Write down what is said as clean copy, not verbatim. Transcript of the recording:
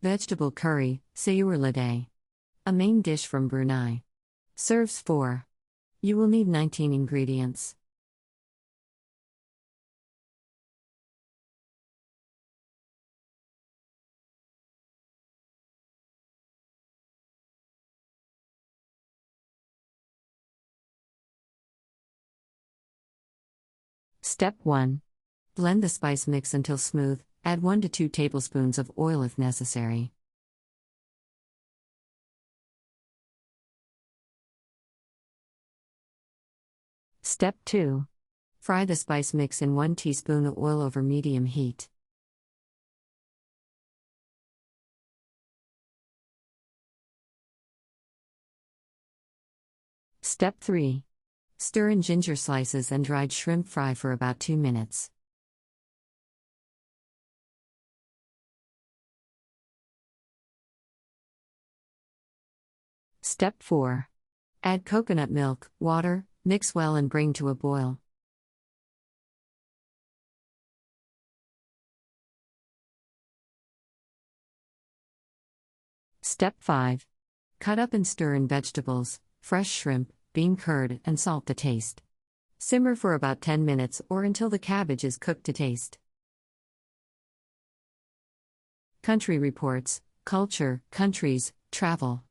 Vegetable curry, Sayur Lodeh. A main dish from Brunei. Serves 4. You will need 19 ingredients. Step 1. Blend the spice mix until smooth, add 1 to 2 tablespoons of oil if necessary. Step 2. Fry the spice mix in 1 teaspoon of oil over medium heat. Step 3. Stir in ginger slices and dried shrimp. Fry for about 2 minutes. Step 4. Add coconut milk, water, mix well and bring to a boil. Step 5. Cut up and stir in vegetables, fresh shrimp, bean curd, and salt to taste. Simmer for about 10 minutes or until the cabbage is cooked to taste. Country Reports, Culture, Countries, Travel.